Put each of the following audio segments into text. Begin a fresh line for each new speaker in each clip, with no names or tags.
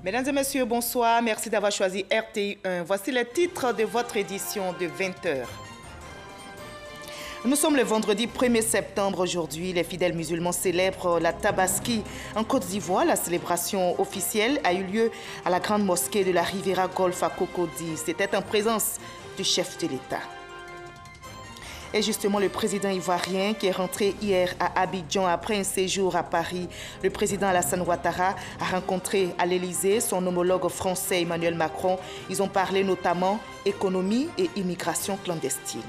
Mesdames et messieurs, bonsoir. Merci d'avoir choisi RTI1. Voici les titres de votre édition de 20h. Nous sommes le vendredi 1er septembre aujourd'hui. Les fidèles musulmans célèbrent la Tabaski. En Côte d'Ivoire, la célébration officielle a eu lieu à la grande mosquée de la Riviera Golf à Cocody. C'était en présence du chef de l'État. Et justement, le président ivoirien qui est rentré hier à Abidjan après un séjour à Paris, le président Alassane Ouattara a rencontré à l'Élysée son homologue français Emmanuel Macron. Ils ont parlé notamment économie et immigration clandestine.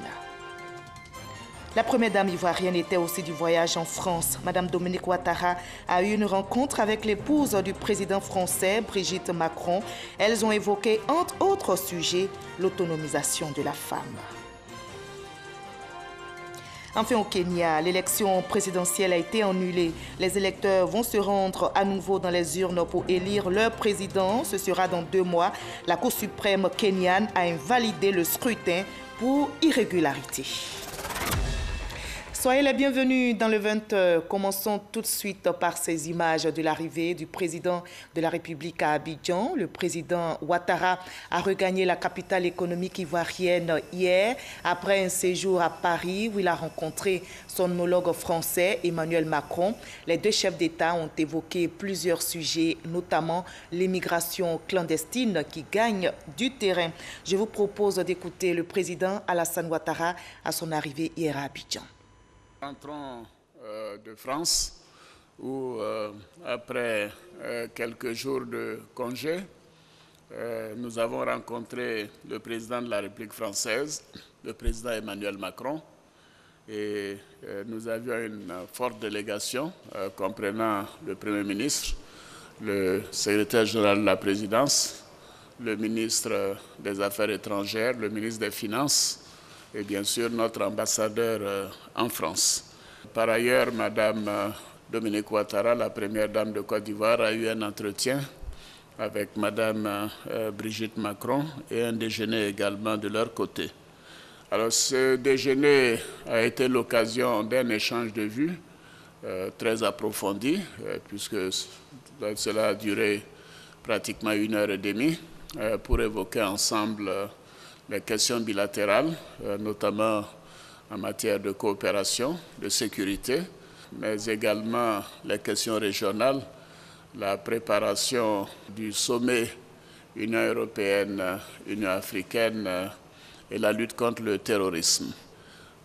La première dame ivoirienne était aussi du voyage en France. Madame Dominique Ouattara a eu une rencontre avec l'épouse du président français, Brigitte Macron. Elles ont évoqué, entre autres sujets, l'autonomisation de la femme. Enfin, au Kenya, l'élection présidentielle a été annulée. Les électeurs vont se rendre à nouveau dans les urnes pour élire leur président. Ce sera dans 2 mois. La Cour suprême kenyane a invalidé le scrutin pour irrégularité. Soyez les bienvenus dans le 20h. Commençons tout de suite par ces images de l'arrivée du président de la République à Abidjan. Le président Ouattara a regagné la capitale économique ivoirienne hier après un séjour à Paris où il a rencontré son homologue français Emmanuel Macron. Les deux chefs d'État ont évoqué plusieurs sujets, notamment l'immigration clandestine qui gagne du terrain. Je vous propose d'écouter le président Alassane Ouattara à son arrivée hier à Abidjan.
Entrons de France où, après quelques jours de congé, nous avons rencontré le président de la République française, le président Emmanuel Macron, et nous avions une forte délégation comprenant le Premier ministre, le secrétaire général de la présidence, le ministre des Affaires étrangères, le ministre des Finances, et bien sûr notre ambassadeur en France. Par ailleurs, Madame Dominique Ouattara, la première dame de Côte d'Ivoire, a eu un entretien avec Madame Brigitte Macron et un déjeuner également de leur côté. Alors ce déjeuner a été l'occasion d'un échange de vues très approfondi, puisque cela a duré pratiquement 1h30 pour évoquer ensemble les questions bilatérales, notamment en matière de coopération, de sécurité, mais également les questions régionales, la préparation du sommet Union européenne-Union africaine et la lutte contre le terrorisme.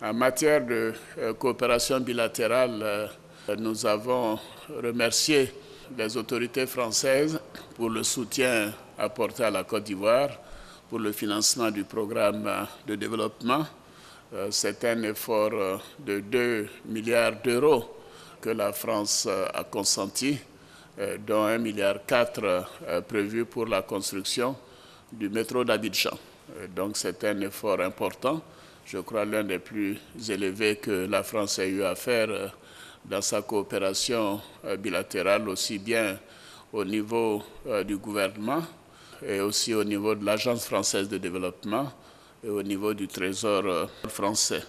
En matière de coopération bilatérale, nous avons remercié les autorités françaises pour le soutien apporté à la Côte d'Ivoire, pour le financement du programme de développement. C'est un effort de 2 milliards d'euros que la France a consenti, dont 1,4 milliard prévu pour la construction du métro d'Abidjan. Donc c'est un effort important, je crois l'un des plus élevés que la France ait eu à faire dans sa coopération bilatérale, aussi bien au niveau du gouvernement, et aussi au niveau de l'Agence française de développement et au niveau du Trésor français.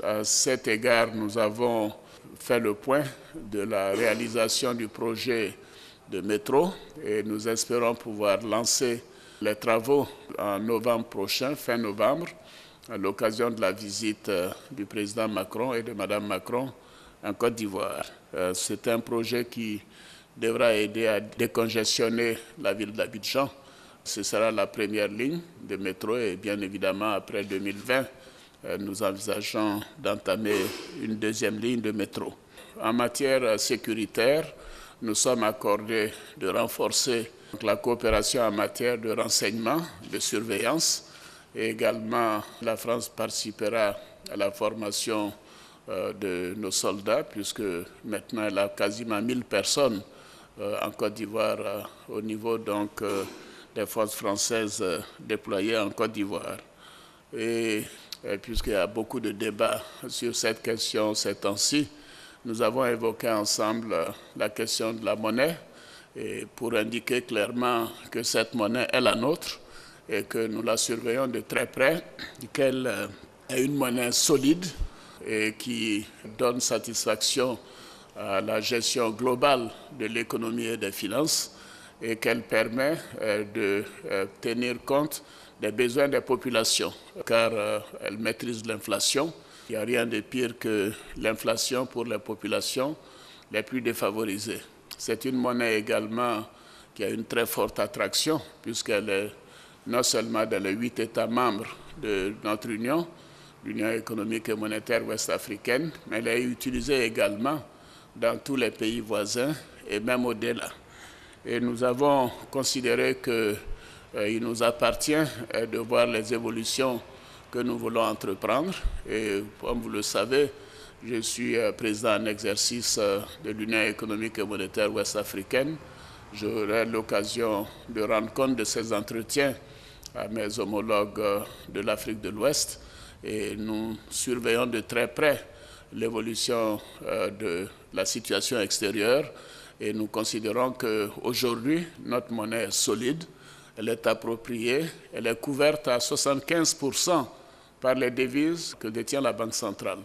À cet égard, nous avons fait le point de la réalisation du projet de métro et nous espérons pouvoir lancer les travaux en novembre prochain, fin novembre, à l'occasion de la visite du président Macron et de Madame Macron en Côte d'Ivoire. C'est un projet qui devra aider à décongestionner la ville d'Abidjan. Ce sera la première ligne de métro et bien évidemment après 2020, nous envisageons d'entamer une deuxième ligne de métro. En matière sécuritaire, nous sommes accordés de renforcer la coopération en matière de renseignement, de surveillance et également la France participera à la formation de nos soldats puisque maintenant elle a quasiment 1000 personnes en Côte d'Ivoire au niveau donc des forces françaises déployées en Côte d'Ivoire. Et puisqu'il y a beaucoup de débats sur cette question ces temps-ci, nous avons évoqué ensemble la question de la monnaie et pour indiquer clairement que cette monnaie est la nôtre et que nous la surveillons de très près, qu'elle est une monnaie solide et qui donne satisfaction à la gestion globale de l'économie et des finances et qu'elle permet de tenir compte des besoins des populations, car elle maîtrise l'inflation. Il n'y a rien de pire que l'inflation pour les populations les plus défavorisées. C'est une monnaie également qui a une très forte attraction, puisqu'elle est non seulement dans les 8 États membres de notre Union, l'Union économique et monétaire ouest-africaine, mais elle est utilisée également dans tous les pays voisins et même au-delà. Et nous avons considéré qu'il nous appartient de voir les évolutions que nous voulons entreprendre. Et comme vous le savez, je suis président en exercice de l'Union économique et monétaire ouest-africaine. J'aurai l'occasion de rendre compte de ces entretiens à mes homologues de l'Afrique de l'Ouest. Et nous surveillons de très près l'évolution de la situation extérieure. Et nous considérons qu'aujourd'hui, notre monnaie est solide, elle est appropriée, elle est couverte à 75% par les devises que détient la Banque centrale.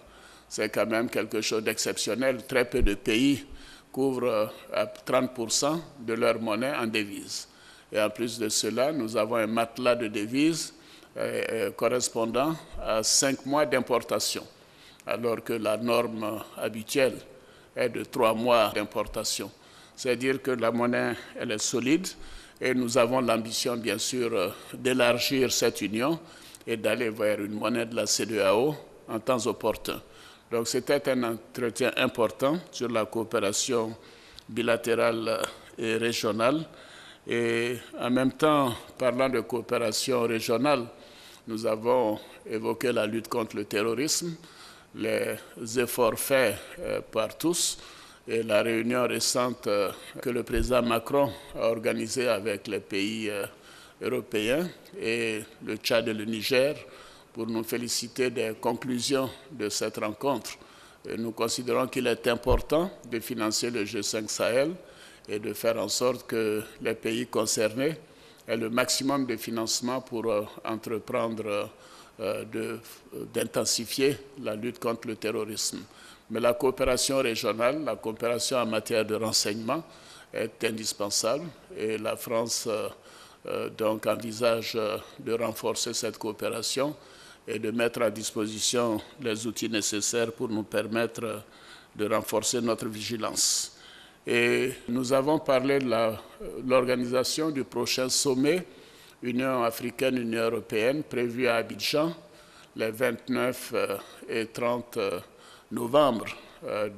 C'est quand même quelque chose d'exceptionnel. Très peu de pays couvrent à 30% de leur monnaie en devises. Et en plus de cela, nous avons un matelas de devises correspondant à 5 mois d'importation, alors que la norme habituelle est de 3 mois d'importation. C'est-à-dire que la monnaie, elle est solide et nous avons l'ambition, bien sûr, d'élargir cette union et d'aller vers une monnaie de la CEDEAO en temps opportun. Donc c'était un entretien important sur la coopération bilatérale et régionale. Et en même temps, parlant de coopération régionale, nous avons évoqué la lutte contre le terrorisme, les efforts faits par tous, et la réunion récente que le président Macron a organisée avec les pays européens et le Tchad et le Niger pour nous féliciter des conclusions de cette rencontre. Et nous considérons qu'il est important de financer le G5 Sahel et de faire en sorte que les pays concernés aient le maximum de financement pour entreprendre d'intensifier la lutte contre le terrorisme. Mais la coopération régionale, la coopération en matière de renseignement est indispensable et la France donc envisage de renforcer cette coopération et de mettre à disposition les outils nécessaires pour nous permettre de renforcer notre vigilance. Et nous avons parlé de l'organisation du prochain sommet Union africaine-Union européenne prévu à Abidjan les 29 et 30 novembre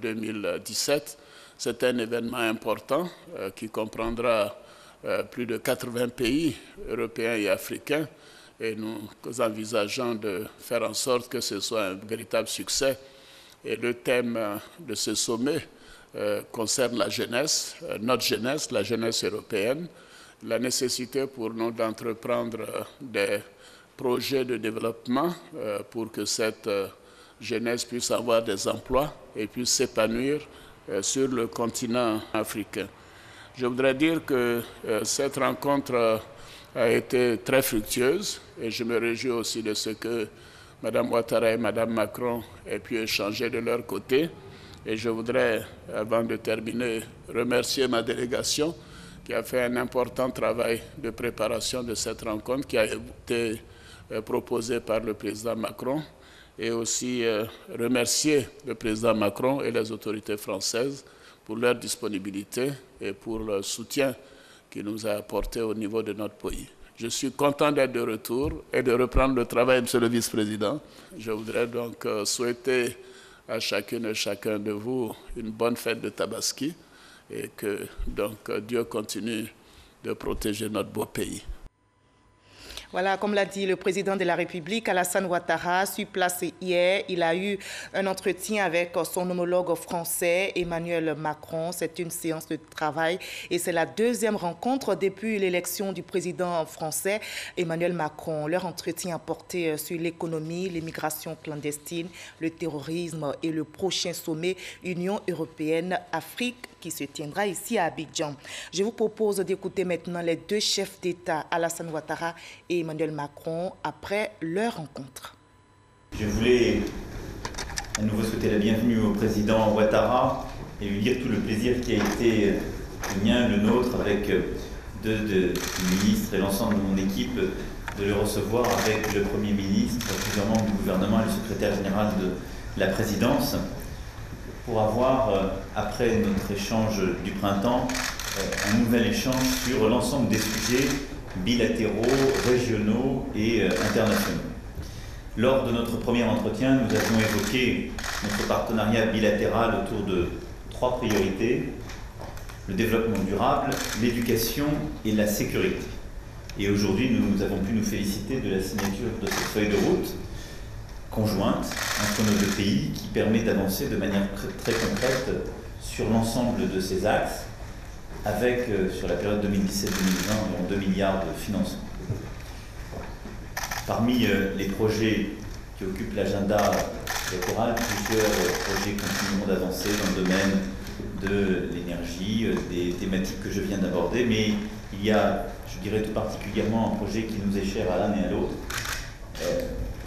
2017. C'est un événement important qui comprendra plus de 80 pays européens et africains et nous envisageons de faire en sorte que ce soit un véritable succès. Et le thème de ce sommet concerne la jeunesse, notre jeunesse, la jeunesse européenne, la nécessité pour nous d'entreprendre des projets de développement pour que cette jeunesse puisse avoir des emplois et puisse s'épanouir sur le continent africain. Je voudrais dire que cette rencontre a été très fructueuse et je me réjouis aussi de ce que Mme Ouattara et Mme Macron aient pu échanger de leur côté. Et je voudrais, avant de terminer, remercier ma délégation qui a fait un important travail de préparation de cette rencontre qui a été proposée par le président Macron et aussi remercier le président Macron et les autorités françaises pour leur disponibilité et pour le soutien qu'il nous a apporté au niveau de notre pays. Je suis content d'être de retour et de reprendre le travail, Monsieur le Vice-président. Je voudrais donc souhaiter à chacune et chacun de vous une bonne fête de Tabaski et que donc Dieu continue de protéger notre beau pays.
Voilà, comme l'a dit le président de la République, Alassane Ouattara, sur place hier, il a eu un entretien avec son homologue français, Emmanuel Macron. C'est une séance de travail et c'est la deuxième rencontre depuis l'élection du président français, Emmanuel Macron. Leur entretien a porté sur l'économie, l'immigration clandestine, le terrorisme et le prochain sommet Union européenne-Afrique qui se tiendra ici à Abidjan. Je vous propose d'écouter maintenant les deux chefs d'État, Alassane Ouattara et Emmanuel Macron, après leur rencontre.
Je voulais à nouveau souhaiter la bienvenue au président Ouattara et lui dire tout le plaisir qui a été le mien, le nôtre, avec du ministre et l'ensemble de mon équipe de le recevoir avec le Premier ministre, plusieurs membres du gouvernement et le secrétaire général de la présidence, pour avoir, après notre échange du printemps, un nouvel échange sur l'ensemble des sujets bilatéraux, régionaux et internationaux. Lors de notre premier entretien, nous avons évoqué notre partenariat bilatéral autour de 3 priorités: le développement durable, l'éducation et la sécurité. Et aujourd'hui, nous avons pu nous féliciter de la signature de cette feuille de route conjointe entre nos 2 pays qui permet d'avancer de manière très concrète sur l'ensemble de ces axes, avec, sur la période 2017-2020, environ 2 milliards de financement. Parmi les projets qui occupent l'agenda bilatéral, plusieurs projets continueront d'avancer dans le domaine de l'énergie, des thématiques que je viens d'aborder, mais il y a, je dirais tout particulièrement, un projet qui nous est cher à l'un et à l'autre,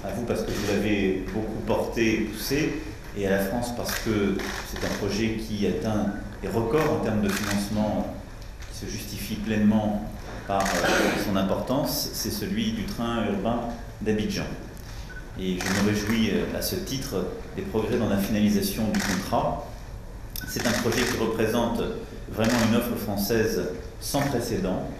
à vous parce que vous l'avez beaucoup porté et poussé, et à la France parce que c'est un projet qui atteint des records en termes de financement, qui se justifie pleinement par son importance, c'est celui du train urbain d'Abidjan. Et je me réjouis à ce titre des progrès dans la finalisation du contrat. C'est un projet qui représente vraiment une offre française sans précédent,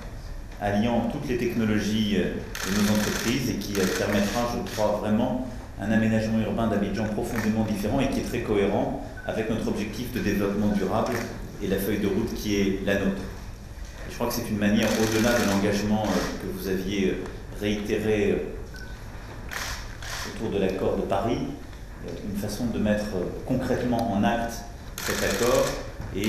alliant toutes les technologies de nos entreprises et qui permettra, je crois, vraiment un aménagement urbain d'Abidjan profondément différent et qui est très cohérent avec notre objectif de développement durable et la feuille de route qui est la nôtre. Je crois que c'est une manière, au-delà de l'engagement que vous aviez réitéré autour de l'accord de Paris, une façon de mettre concrètement en acte cet accord et,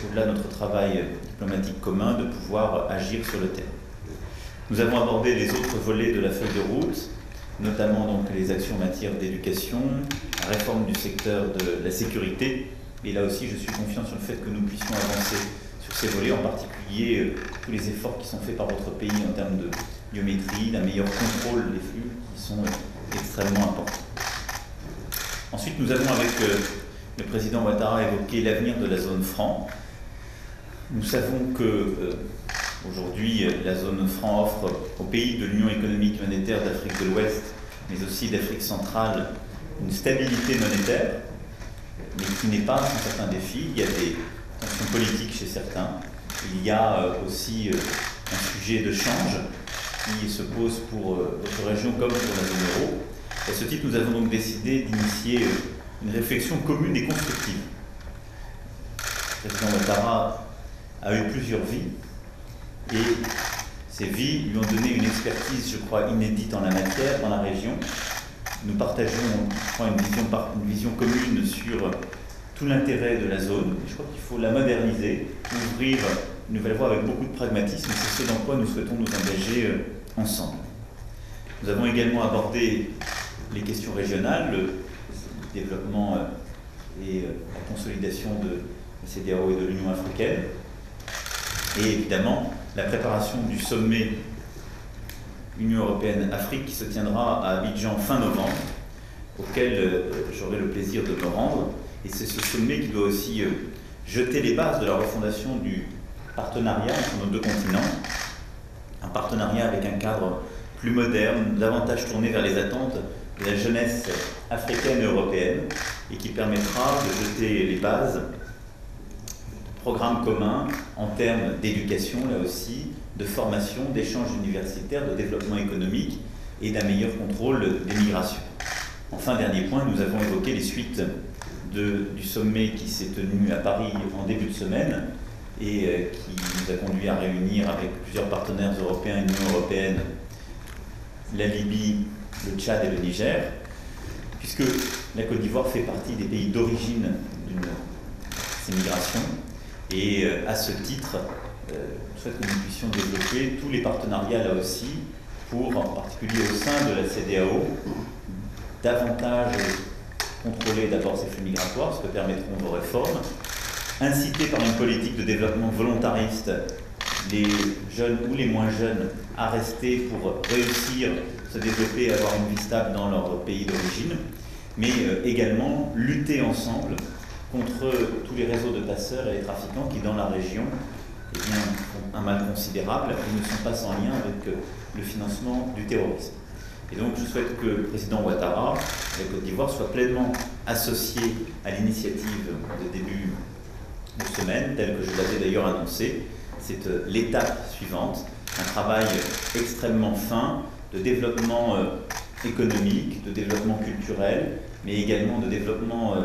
au-delà de notre travail diplomatique commun, de pouvoir agir sur le terrain. Nous avons abordé les autres volets de la feuille de route, notamment donc les actions en matière d'éducation, la réforme du secteur de la sécurité, et là aussi je suis confiant sur le fait que nous puissions avancer sur ces volets, en particulier tous les efforts qui sont faits par votre pays en termes de biométrie, d'un meilleur contrôle des flux qui sont extrêmement importants. Ensuite, nous avons avec le président Ouattara évoqué l'avenir de la zone franc. Nous savons que aujourd'hui, la zone franc offre aux pays de l'Union économique et monétaire d'Afrique de l'Ouest, mais aussi d'Afrique centrale, une stabilité monétaire, mais qui n'est pas sans certains défis. Il y a des tensions politiques chez certains. Il y a aussi un sujet de change qui se pose pour votre région comme pour la zone euro. À ce titre, nous avons donc décidé d'initier une réflexion commune et constructive. Le président Ouattara a eu plusieurs vies et ces vies lui ont donné une expertise, je crois, inédite en la matière, dans la région. Nous partageons, je crois, une vision commune sur tout l'intérêt de la zone. Je crois qu'il faut la moderniser, ouvrir une nouvelle voie avec beaucoup de pragmatisme. C'est ce dans quoi nous souhaitons nous engager ensemble. Nous avons également abordé les questions régionales, le développement et la consolidation de la CEDEAO et de l'Union africaine, et évidemment la préparation du sommet Union européenne-Afrique qui se tiendra à Abidjan fin novembre, auquel j'aurai le plaisir de me rendre. Et c'est ce sommet qui doit aussi jeter les bases de la refondation du partenariat entre nos 2 continents, un partenariat avec un cadre plus moderne, davantage tourné vers les attentes de la jeunesse africaine et européenne, et qui permettra de jeter les bases de programmes communs en termes d'éducation, là aussi, de formation, d'échanges universitaires, de développement économique et d'un meilleur contrôle des migrations. Enfin, dernier point, nous avons évoqué les suites du sommet qui s'est tenu à Paris en début de semaine et qui nous a conduit à réunir avec plusieurs partenaires européens et l'Union européenne la Libye, le Tchad et le Niger, puisque la Côte d'Ivoire fait partie des pays d'origine de ces migrations. Et à ce titre, je souhaite que nous puissions développer tous les partenariats là aussi pour, en particulier au sein de la CEDEAO, davantage contrôler d'abord ces flux migratoires, ce que permettront vos réformes, inciter par une politique de développement volontariste les jeunes ou les moins jeunes à rester pour réussir, se développer et avoir une vie stable dans leur pays d'origine, mais également lutter ensemble contre tous les réseaux de passeurs et les trafiquants qui, dans la région, font un mal considérable et ne sont pas sans lien avec le financement du terrorisme. Et donc je souhaite que le président Ouattara de la Côte d'Ivoire soit pleinement associé à l'initiative de début de semaine, telle que je l'avais d'ailleurs annoncé. C'est l'étape suivante, un travail extrêmement fin de développement économique, de développement culturel, mais également de développement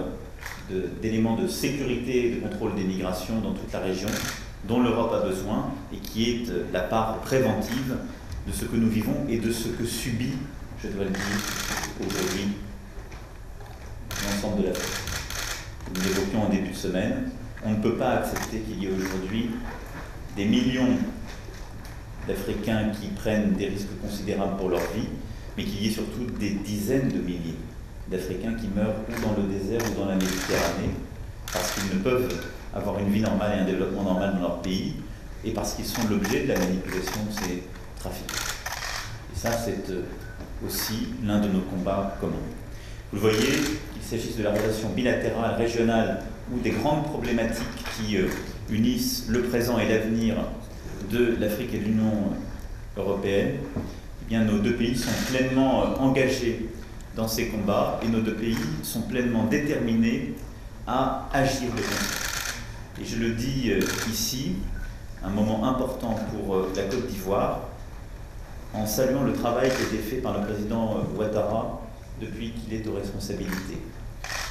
d'éléments de sécurité et de contrôle des migrations dans toute la région, dont l'Europe a besoin et qui est la part préventive de ce que nous vivons et de ce que subit, je dois le dire, aujourd'hui, l'ensemble de l'Afrique. Nous l'évoquions en début de semaine, on ne peut pas accepter qu'il y ait aujourd'hui des millions d'Africains qui prennent des risques considérables pour leur vie, mais qu'il y ait surtout des dizaines de milliers d'Africains qui meurent ou dans le désert ou dans la Méditerranée, parce qu'ils ne peuvent avoir une vie normale et un développement normal dans leur pays, et parce qu'ils sont l'objet de la manipulation de ces trafics. Et ça, c'est aussi l'un de nos combats communs. Vous le voyez, qu'il s'agisse de la relation bilatérale, régionale, ou des grandes problématiques qui unissent le présent et l'avenir de l'Afrique et de l'Union européenne, eh bien, nos deux pays sont pleinement engagés dans ces combats et nos deux pays sont pleinement déterminés à agir de concert. Et je le dis ici, un moment important pour la Côte d'Ivoire, en saluant le travail qui a été fait par le président Ouattara depuis qu'il est aux responsabilités.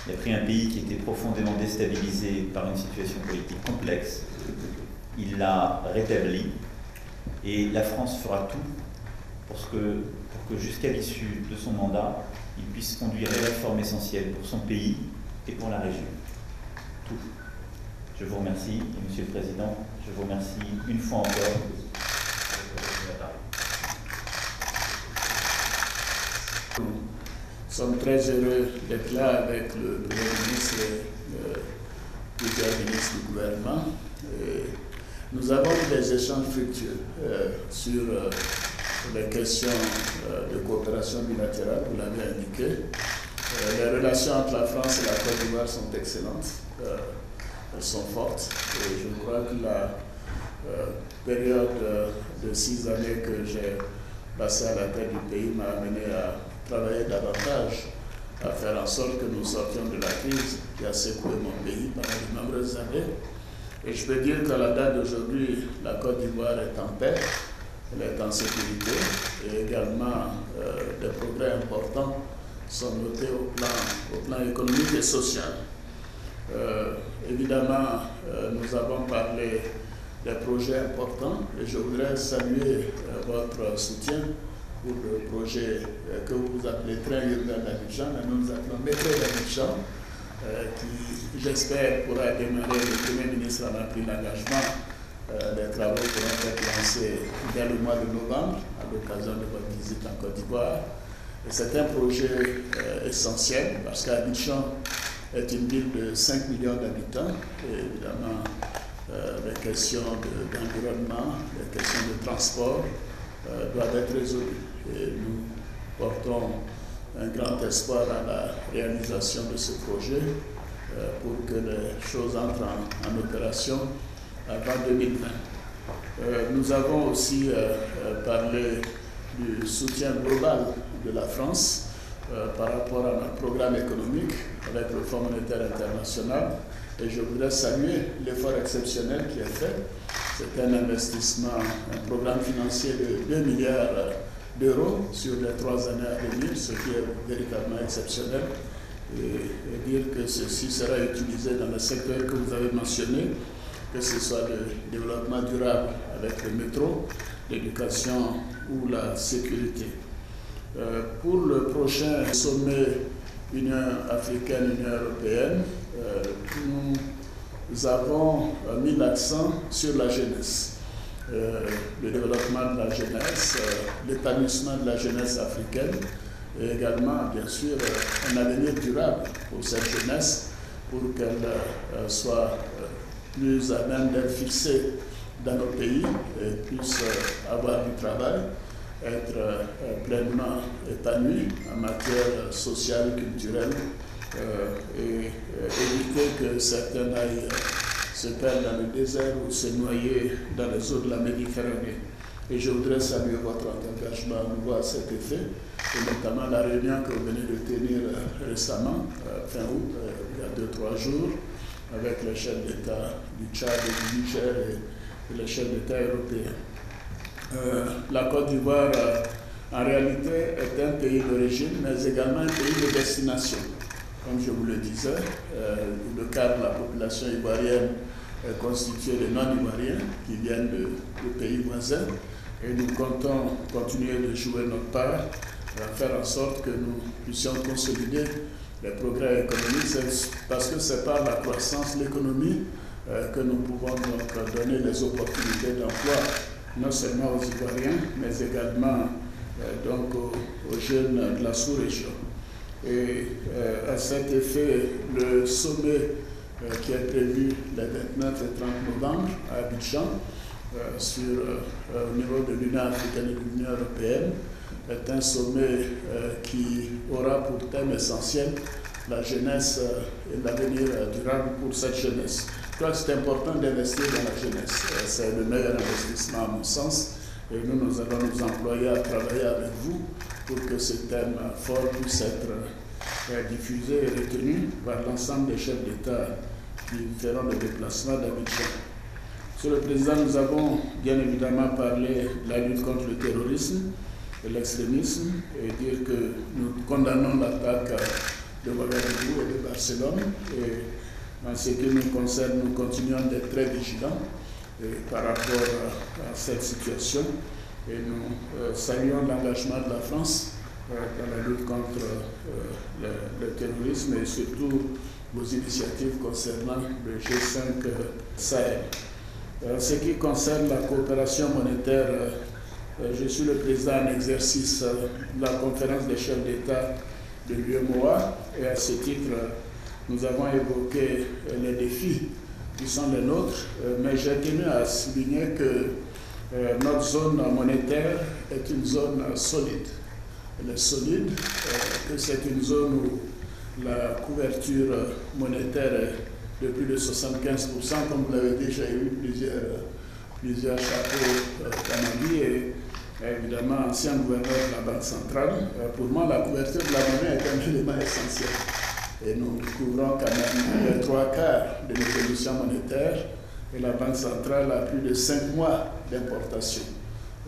Il a pris un pays qui était profondément déstabilisé par une situation politique complexe, il l'a rétabli, et la France fera tout pour que jusqu'à l'issue de son mandat, il puisse conduire les réformes essentielles pour son pays et pour la région. Tout. Je vous remercie, et Monsieur le Président, je vous remercie une fois encore.
Nous sommes très heureux d'être là avec le Premier ministre et plusieurs ministres du gouvernement. Nous avons eu des échanges fructueux sur les questions de coopération bilatérale, vous l'avez indiqué. Les relations entre la France et la Côte d'Ivoire sont excellentes, elles sont fortes, et je crois que la période de 6 années que j'ai passée à la tête du pays m'a amené à travailler davantage, à faire en sorte que nous sortions de la crise qui a secoué mon pays pendant de nombreuses années. Et je peux dire qu'à la date d'aujourd'hui, la Côte d'Ivoire est en paix, elle est en sécurité, et également des progrès importants sont notés au plan économique et social. Évidemment, nous avons parlé des projets importants et je voudrais saluer votre soutien pour le projet que vous appelez train urbain d'Abidjan, mais nous appelons métro d'Abidjan, qui, j'espère, pourra démarrer. Le Premier ministre en a pris l'engagement. Les travaux pourront être lancés dès le mois de novembre, à l'occasion de votre visite en Côte d'Ivoire. C'est un projet essentiel parce qu'Abidjan est une ville de 5 millions d'habitants et évidemment les questions d'environnement, les questions de transport doivent être résolues. Et nous portons un grand espoir à la réalisation de ce projet pour que les choses entrent en opération avant 2020. Nous avons aussi parlé du soutien global de la France par rapport à notre programme économique avec le Fonds monétaire international. Et je voudrais saluer l'effort exceptionnel qui est fait. C'est un investissement, un programme financier de 2 milliards d'euros sur les 3 années à venir, ce qui est véritablement exceptionnel. Et dire que ceci sera utilisé dans le secteur que vous avez mentionné, que ce soit le développement durable avec le métro, l'éducation ou la sécurité. Pour le prochain sommet Union africaine-Union européenne, nous avons mis l'accent sur la jeunesse, le développement de la jeunesse, l'épanouissement de la jeunesse africaine et également, bien sûr, un avenir durable pour cette jeunesse pour qu'elle soit plus à même d'être fixée dans nos pays et puisse avoir du travail, être pleinement épanouie en matière sociale, culturelle et éviter que certains aillent se perdre dans le désert ou se noyer dans les eaux de la Méditerranée. Et je voudrais saluer votre engagement à nouveau à cet effet, et notamment la réunion que vous venez de tenir récemment, fin août, il y a 2-3 jours, avec les chefs d'État du Tchad et du Niger et les chefs d'État européens. La Côte d'Ivoire, en réalité, est un pays d'origine, mais également un pays de destination. Comme je vous le disais, le quart de la population ivoirienne est constitué de non-ivoiriens qui viennent de pays voisins. Et nous comptons continuer de jouer notre part, faire en sorte que nous puissions consolider les progrès économiques, parce que c'est par la croissance, l'économie, que nous pouvons donc donner les opportunités d'emploi, non seulement aux Ivoiriens, mais également donc aux jeunes de la sous-région. Et à cet effet, le sommet qui est prévu les 29 et 30 novembre à Abidjan, au niveau de l'Union africaine et de l'Union européenne, est un sommet qui aura pour thème essentiel la jeunesse et l'avenir durable pour cette jeunesse. Je crois que c'est important d'investir dans la jeunesse. C'est le meilleur investissement à mon sens. Et nous allons nous employer à travailler avec vous pour que ce thème fort puisse être diffusé et retenu par l'ensemble des chefs d'État qui feront le déplacement d'Abidjan. Monsieur le Président, nous avons bien évidemment parlé de la lutte contre le terrorisme et l'extrémisme et dire que nous condamnons l'attaque de Ouagadougou et de Barcelone. Et en ce qui nous concerne, nous continuons d'être très vigilants par rapport à cette situation. Et nous saluons l'engagement de la France dans la lutte contre le terrorisme et surtout vos initiatives concernant le G5 Sahel. En ce qui concerne la coopération monétaire, je suis le président en exercice de la conférence des chefs d'État de l'UEMOA et à ce titre, nous avons évoqué les défis qui sont les nôtres, mais j'ai tenu à souligner que notre zone monétaire est une zone solide. Elle est solide, que c'est une zone où la couverture monétaire est de plus de 75%, comme vous l'avez déjà eu, plusieurs chapeaux Canadi et évidemment ancien gouverneur de la Banque centrale. Pour moi, la couverture de la monnaie est un élément essentiel. Et nous couvrons quand même les 3/4 de nos émissions monétaires et la Banque centrale a plus de 5 mois d'importation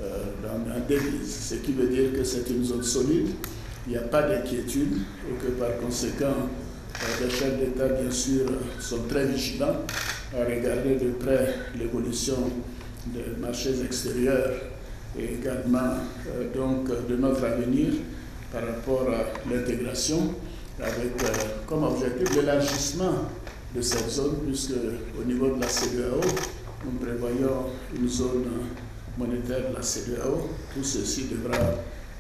en devises, ce qui veut dire que c'est une zone solide, il n'y a pas d'inquiétude et que par conséquent, les chefs d'État, bien sûr, sont très vigilants à regarder de près l'évolution des marchés extérieurs et également donc de notre avenir par rapport à l'intégration avec comme objectif l'élargissement de cette zone, puisque au niveau de la CEDEAO, nous prévoyons une zone monétaire de la CEDEAO. Tout ceci devra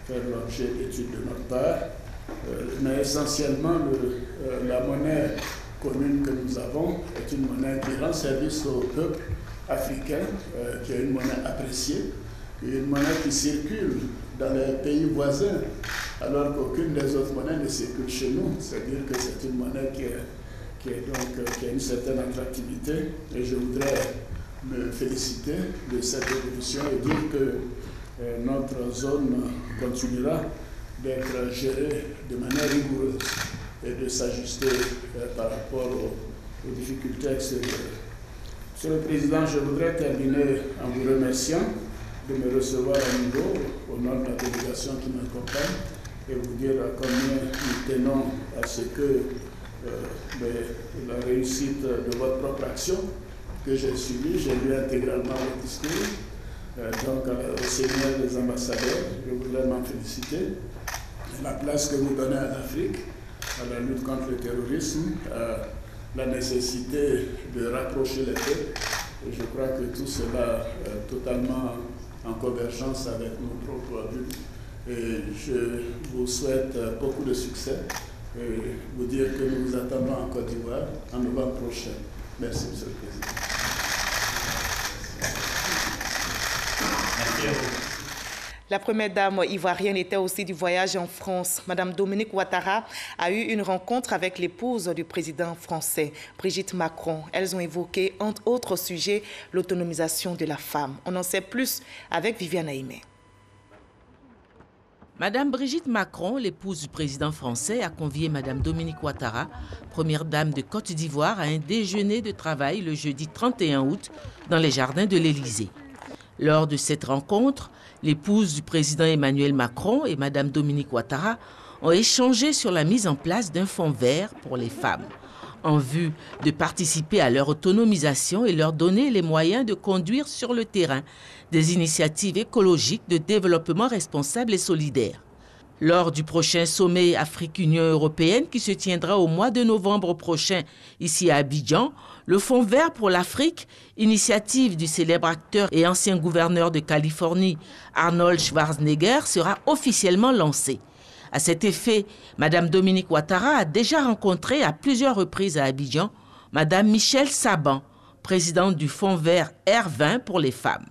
faire l'objet d'études de notre part. Mais essentiellement, la monnaie commune que nous avons est une monnaie qui rend service au peuple africain, qui est une monnaie appréciée, et une monnaie qui circule dans les pays voisins, alors qu'aucune des autres monnaies ne circule chez nous. C'est-à-dire que c'est une monnaie qui a une certaine attractivité, et je voudrais me féliciter de cette évolution et dire que notre zone continuera d'être gérée de manière rigoureuse et de s'ajuster par rapport aux difficultés extérieures. Monsieur le Président, je voudrais terminer en vous remerciant de me recevoir à nouveau au nom de la délégation qui m'accompagne et vous dire combien nous tenons à ce que la réussite de votre propre action que j'ai suivie, j'ai lu intégralement votre discours, donc au Seigneur des ambassadeurs, je voudrais m'en féliciter. La place que vous donnez à l'Afrique, à la lutte contre le terrorisme, à la nécessité de rapprocher les peuples. Et je crois que tout cela est totalement en convergence avec nos propres buts. Et je vous souhaite beaucoup de succès et vous dire que nous vous attendons en Côte d'Ivoire en novembre prochain. Merci, Monsieur le Président.
La première dame ivoirienne était aussi du voyage en France. Madame Dominique Ouattara a eu une rencontre avec l'épouse du président français, Brigitte Macron. Elles ont évoqué, entre autres sujets, l'autonomisation de la femme. On en sait plus avec Viviane Aimé.
Madame Brigitte Macron, l'épouse du président français, a convié Madame Dominique Ouattara, première dame de Côte d'Ivoire, à un déjeuner de travail le jeudi 31 août dans les jardins de l'Élysée. Lors de cette rencontre, l'épouse du président Emmanuel Macron et Madame Dominique Ouattara ont échangé sur la mise en place d'un fonds vert pour les femmes, en vue de participer à leur autonomisation et leur donner les moyens de conduire sur le terrain des initiatives écologiques de développement responsable et solidaire. Lors du prochain sommet Afrique-Union européenne qui se tiendra au mois de novembre prochain ici à Abidjan, le Fonds vert pour l'Afrique, initiative du célèbre acteur et ancien gouverneur de Californie Arnold Schwarzenegger, sera officiellement lancé. À cet effet, Madame Dominique Ouattara a déjà rencontré à plusieurs reprises à Abidjan Madame Michèle Saban, présidente du Fonds vert R20 pour les femmes.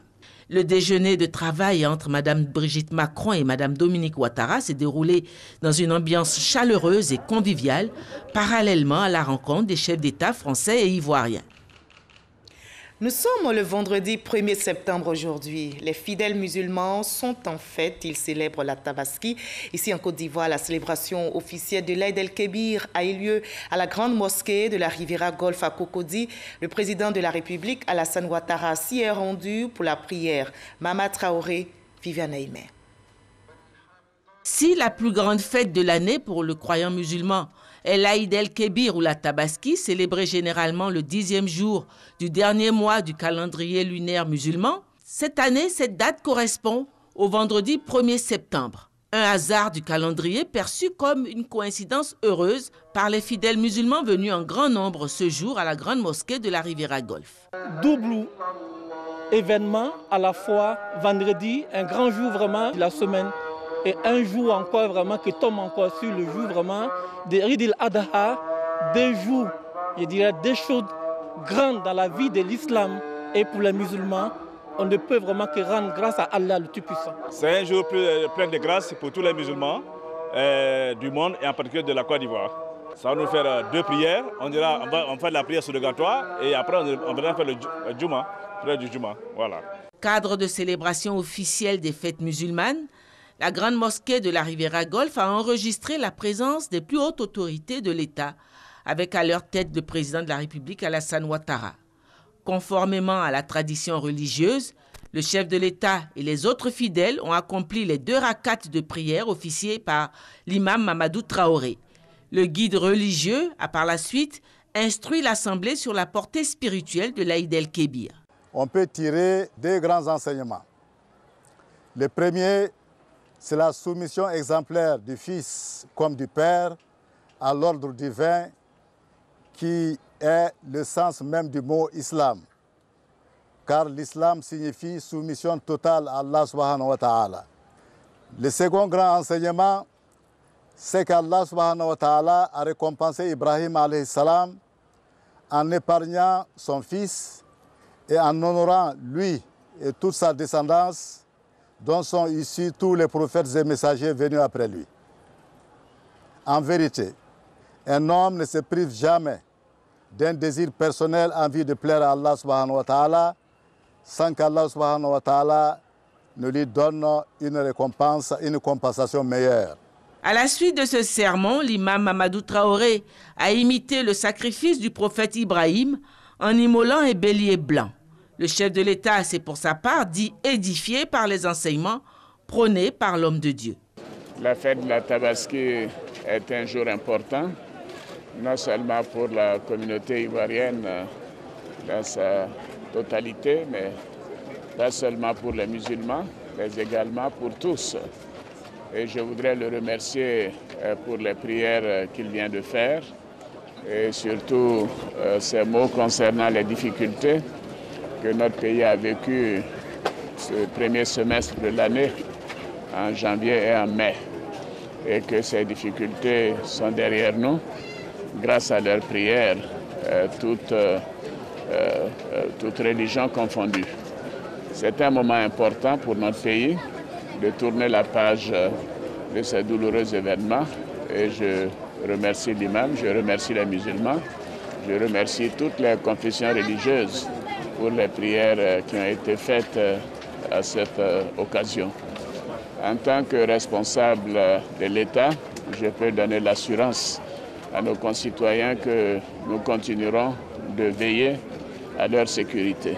Le déjeuner de travail entre Madame Brigitte Macron et Madame Dominique Ouattara s'est déroulé dans une ambiance chaleureuse et conviviale, parallèlement à la rencontre des chefs d'État français et ivoiriens.
Nous sommes le vendredi 1er septembre aujourd'hui. Les fidèles musulmans sont en fête. Ils célèbrent la Tabaski. Ici en Côte d'Ivoire, la célébration officielle de l'Aïd el-Kébir a eu lieu à la grande mosquée de la Riviera Golf à Cocody. Le président de la République, Alassane Ouattara, s'y est rendu pour la prière. Mama Traoré, Viviane Aimé.
Si la plus grande fête de l'année pour le croyant musulman est l'Aïd el-Kébir ou la Tabaski, célébrée généralement le 10e jour du dernier mois du calendrier lunaire musulman, cette année, cette date correspond au vendredi 1er septembre. Un hasard du calendrier perçu comme une coïncidence heureuse par les fidèles musulmans venus en grand nombre ce jour à la grande mosquée de la Riviera Golf.
Double événement à la fois vendredi, un grand jour vraiment de la semaine, et un jour encore vraiment qui tombe encore sur le jour vraiment de Eid el-Adha, deux jours, je dirais, deux choses grandes dans la vie de l'islam et pour les musulmans. On ne peut vraiment que rendre grâce à Allah le Tout-Puissant.
C'est un jour plein de grâce pour tous les musulmans du monde et en particulier de la Côte d'Ivoire. Ça va nous faire deux prières. On va faire la prière surrogatoire et après on va faire le Juma, prière du Juma. Voilà.
Cadre de célébration officielle des fêtes musulmanes, la grande mosquée de la Riviera Golf a enregistré la présence des plus hautes autorités de l'État, avec à leur tête le président de la République Alassane Ouattara. Conformément à la tradition religieuse, le chef de l'État et les autres fidèles ont accompli les 2 rakats de prière officiés par l'imam Mamadou Traoré. Le guide religieux a par la suite instruit l'Assemblée sur la portée spirituelle de l'Aïd el-Kébir.
On peut tirer 2 grands enseignements. Le premier, c'est la soumission exemplaire du Fils comme du Père à l'ordre divin qui est le sens même du mot islam. Car l'islam signifie soumission totale à Allah subhanahu wa ta'ala. Le second grand enseignement, c'est qu'Allah subhanahu wa ta'ala a récompensé Ibrahim alayhi salam en épargnant son fils et en honorant lui et toute sa descendance dont sont issus tous les prophètes et messagers venus après lui. En vérité, un homme ne se prive jamais d'un désir personnel en vue de plaire à Allah subhanahu wa ta'ala sans qu'Allah subhanahu wa ta'ala ne lui donne une récompense, une compensation meilleure.
À la suite de ce sermon, l'imam Mamadou Traoré a imité le sacrifice du prophète Ibrahim en immolant un bélier blanc. Le chef de l'État s'est pour sa part dit édifié par les enseignements prônés par l'homme de Dieu.
La fête de la Tabaski est un jour important, non seulement pour la communauté ivoirienne dans sa totalité, mais pas seulement pour les musulmans, mais également pour tous. Et je voudrais le remercier pour les prières qu'il vient de faire et surtout ces mots concernant les difficultés que notre pays a vécues ce premier semestre de l'année, en janvier et en mai, et que ces difficultés sont derrière nous grâce à leurs prières, toutes religions confondues. C'est un moment important pour notre pays de tourner la page de ces douloureux événements. Et je remercie l'imam, je remercie les musulmans, je remercie toutes les confessions religieuses pour les prières qui ont été faites à cette occasion. En tant que responsable de l'État, je peux donner l'assurance à nos concitoyens que nous continuerons de veiller à leur sécurité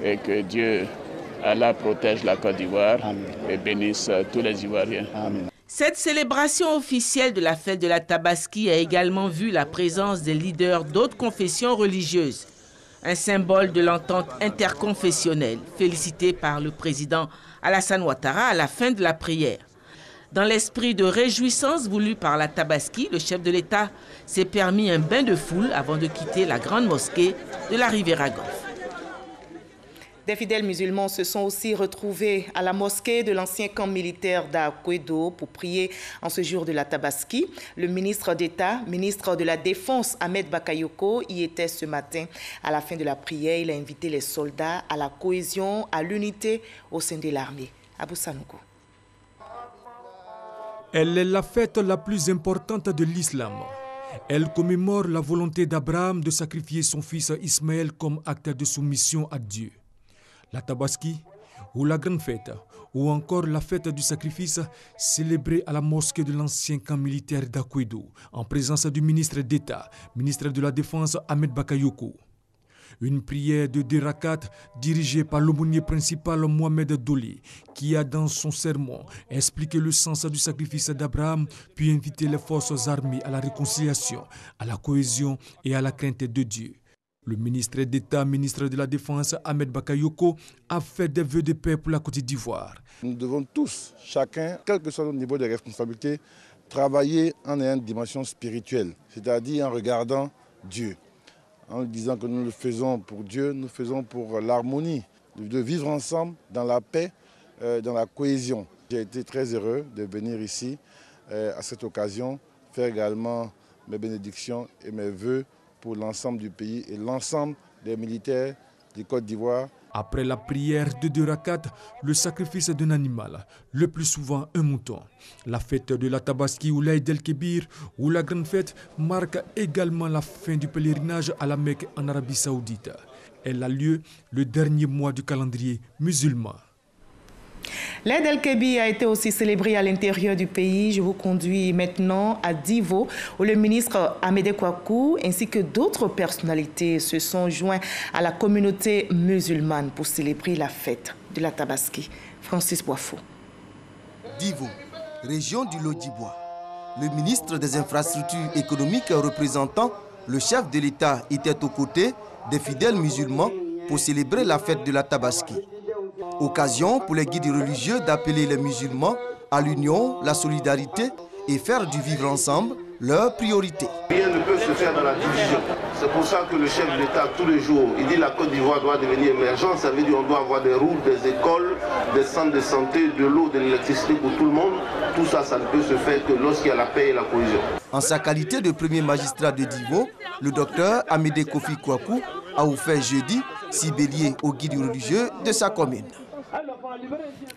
et que Dieu, Allah, protège la Côte d'Ivoire et bénisse tous les Ivoiriens.
Amen.
Cette célébration officielle de la fête de la Tabaski a également vu la présence des leaders d'autres confessions religieuses, un symbole de l'entente interconfessionnelle, félicité par le président Alassane Ouattara à la fin de la prière. Dans l'esprit de réjouissance voulu par la Tabaski, le chef de l'État s'est permis un bain de foule avant de quitter la grande mosquée de la Riviera Golf.
Des fidèles musulmans se sont aussi retrouvés à la mosquée de l'ancien camp militaire d'Akwedo pour prier en ce jour de la Tabaski. Le ministre d'État, ministre de la Défense, Ahmed Bakayoko, y était ce matin. À la fin de la prière, il a invité les soldats à la cohésion, à l'unité au sein de l'armée. Abou Sanogo.
Elle est la fête la plus importante de l'islam. Elle commémore la volonté d'Abraham de sacrifier son fils Ismaël comme acte de soumission à Dieu. La Tabaski, ou la grande fête, ou encore la fête du sacrifice, célébrée à la mosquée de l'ancien camp militaire d'Akwedo, en présence du ministre d'État, ministre de la Défense Ahmed Bakayoko. Une prière de 2 rakats dirigée par l'aumônier principal Mohamed Doli, qui a dans son sermon expliqué le sens du sacrifice d'Abraham, puis invité les forces armées à la réconciliation, à la cohésion et à la crainte de Dieu. Le ministre d'État, ministre de la Défense, Ahmed Bakayoko, a fait des vœux de paix pour la Côte d'Ivoire.
Nous devons tous, chacun, quel que soit notre niveau de responsabilité, travailler en ayant une dimension spirituelle, c'est-à-dire en regardant Dieu, en disant que nous le faisons pour Dieu, nous le faisons pour l'harmonie, de vivre ensemble dans la paix, dans la cohésion. J'ai été très heureux de venir ici à cette occasion, faire également mes bénédictions et mes vœux pour l'ensemble du pays et l'ensemble des militaires du Côte d'Ivoire.
Après la prière de 2 rakats, le sacrifice d'un animal, le plus souvent un mouton. La fête de la Tabaski ou l'Aïd el-Kébir ou la grande fête marque également la fin du pèlerinage à la Mecque en Arabie Saoudite. Elle a lieu le dernier mois du calendrier musulman.
L'Aïd el-Kébir a été aussi célébré à l'intérieur du pays. Je vous conduis maintenant à Divo, où le ministre Amédée Kouakou ainsi que d'autres personnalités se sont joints à la communauté musulmane pour célébrer la fête de la Tabaski. Francis Boifou.
Divo, région du Lodibois. Le ministre des Infrastructures économiques représentant le chef de l'État était aux côtés des fidèles musulmans pour célébrer la fête de la Tabaski. Occasion pour les guides religieux d'appeler les musulmans à l'union, la solidarité et faire du vivre ensemble leur priorité.
Rien ne peut se faire dans la division. C'est pour ça que le chef de l'État, tous les jours, il dit que la Côte d'Ivoire doit devenir émergente. Ça veut dire qu'on doit avoir des routes, des écoles, des centres de santé, de l'eau, de l'électricité pour tout le monde. Tout ça, ça ne peut se faire que lorsqu'il y a la paix et la cohésion.
En sa qualité de premier magistrat de Divo, le docteur Amédée Kofi Kouakou a offert jeudi 6 béliers aux guides religieux de sa commune.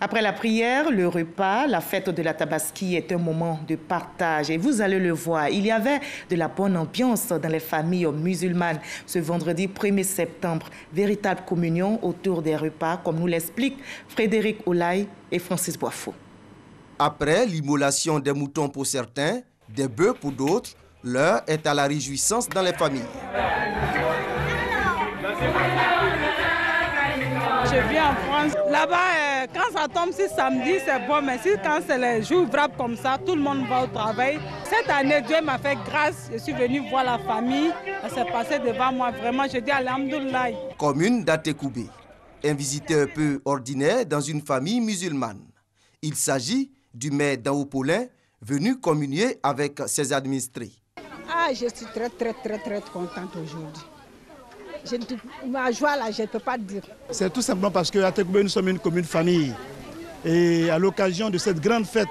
Après la prière, le repas, la fête de la Tabaski est un moment de partage. Et vous allez le voir, il y avait de la bonne ambiance dans les familles musulmanes. Ce vendredi 1er septembre, véritable communion autour des repas, comme nous l'expliquent Frédéric Oulaye et Francis Boifou.
Après l'immolation des moutons pour certains, des bœufs pour d'autres, l'heure est à la réjouissance dans les familles.
Je viens en France. Là-bas, quand ça tombe, si samedi, c'est bon. Mais si quand c'est les jours ouvrables comme ça, tout le monde va au travail. Cette année, Dieu m'a fait grâce. Je suis venu voir la famille. Ça s'est passé devant moi. Vraiment, je dis alhamdoulilah.
Commune d'Atekoubé. Un visiteur peu ordinaire dans une famille musulmane. Il s'agit du maire d'Aopolin, venu communier avec ses administrés.
Ah, je suis très contente aujourd'hui. Ma joie là, je ne peux pas dire.
C'est tout simplement parce qu'à Atekoubé, nous sommes une commune famille. Et à l'occasion de cette grande fête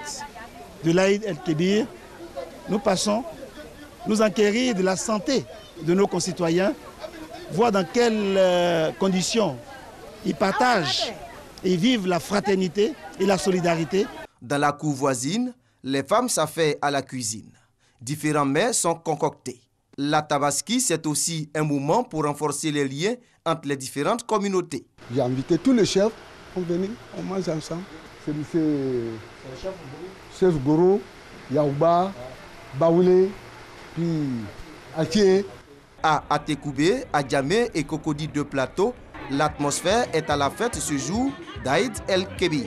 de l'Aïd el-Kébir, nous passons nous enquérir de la santé de nos concitoyens, voir dans quelles conditions ils partagent et vivent la fraternité et la solidarité.
Dans la cour voisine, les femmes s'affairent à la cuisine. Différents mets sont concoctés. La tabaski, c'est aussi un moment pour renforcer les liens entre les différentes communautés.
J'ai invité tous les chefs, on venir, on mange ensemble. C'est chef Goro, Yaouba, Baoulé, puis Atié.
À Atekoubé, à Djamé et Cocody de Plateau, l'atmosphère est à la fête ce jour d'Aïd el-Kébir.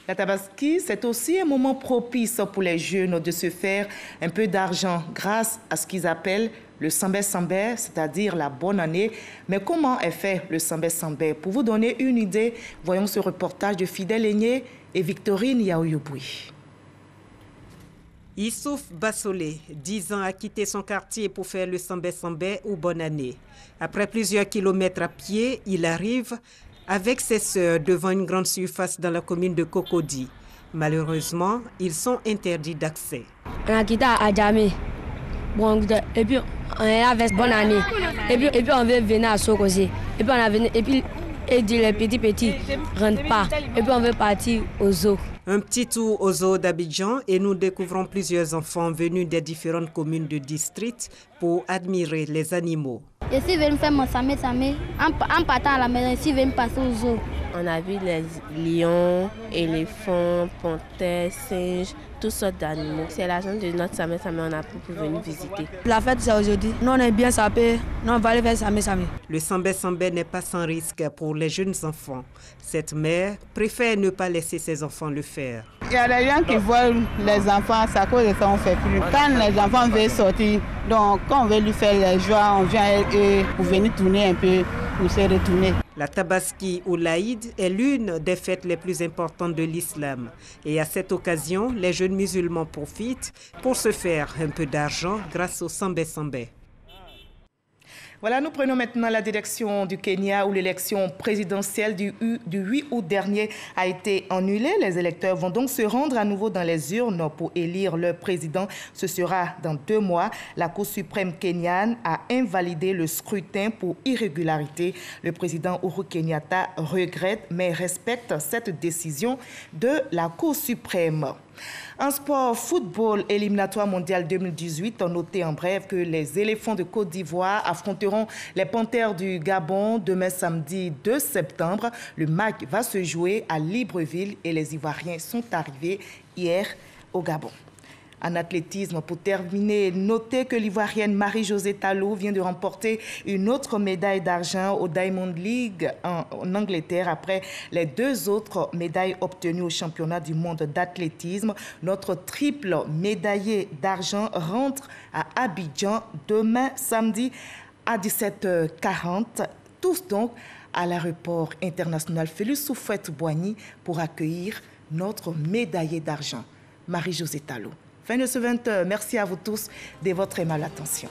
La tabaski, c'est aussi un moment propice pour les jeunes de se faire un peu d'argent grâce à ce qu'ils appellent le sambé-sambé, c'est-à-dire la bonne année. Mais comment est fait le sambé-sambé? Pour vous donner une idée, voyons ce reportage de Fidèle Aigné et Victorine Yaouyouboui.
Issouf Bassolé, 10 ans, a quitté son quartier pour faire le sambé-sambé ou bonne année. Après plusieurs kilomètres à pied, il arrive avec ses sœurs devant une grande surface dans la commune de Cocody. Malheureusement, ils sont interdits d'accès.
On a quitté à Djamé. Bon, et puis on est avec bonne année. Et puis on veut venir à Sokosi. Et puis on a venu, et puis et dit les petits ne rentrent pas. Et puis on veut partir au zoo.
Un petit tour au zoo d'Abidjan et nous découvrons plusieurs enfants venus des différentes communes du district pour admirer les animaux.
Je suis venu faire mon samé-samé. En partant à la maison, je suis venu passer au zoo.
On a vu les lions, éléphants, panthères, singes, toutes sortes d'animaux. C'est la chance de notre samé-samé, on a pu venir visiter.
La fête, c'est aujourd'hui. Nous, on est bien sapés. Nous, on va aller faire samé-samé.
Le sambé-sambé n'est pas sans risque pour les jeunes enfants. Cette mère préfère ne pas laisser ses enfants le faire.
Il y a des gens qui voient les enfants, c'est à cause de ça qu'on ne fait plus. Quand les enfants veulent sortir, donc quand on veut lui faire les joies, on vient pour venir tourner un peu, pour se retourner.
La tabaski ou l'Aïd est l'une des fêtes les plus importantes de l'islam. Et à cette occasion, les jeunes musulmans profitent pour se faire un peu d'argent grâce au sambé-sambé.
Voilà, nous prenons maintenant la direction du Kenya où l'élection présidentielle du 8 août dernier a été annulée. Les électeurs vont donc se rendre à nouveau dans les urnes pour élire leur président. Ce sera dans 2 mois. La Cour suprême kenyane a invalidé le scrutin pour irrégularité. Le président Uhuru Kenyatta regrette mais respecte cette décision de la Cour suprême. En sport, football éliminatoire mondial 2018, on notait en bref que les éléphants de Côte d'Ivoire affronteront les panthères du Gabon demain samedi 2 septembre. Le match va se jouer à Libreville et les Ivoiriens sont arrivés hier au Gabon. En athlétisme, pour terminer, notez que l'Ivoirienne Marie-Josée Talou vient de remporter une autre médaille d'argent au Diamond League en Angleterre après les 2 autres médailles obtenues au championnat du monde d'athlétisme. Notre triple médaillé d'argent rentre à Abidjan demain samedi à 17h40. Tous donc à l'aéroport international Félix Houphouët-Boigny pour accueillir notre médaillé d'argent, Marie-Josée Talou. Fin de ce 20h. Merci à vous tous de votre aimable attention.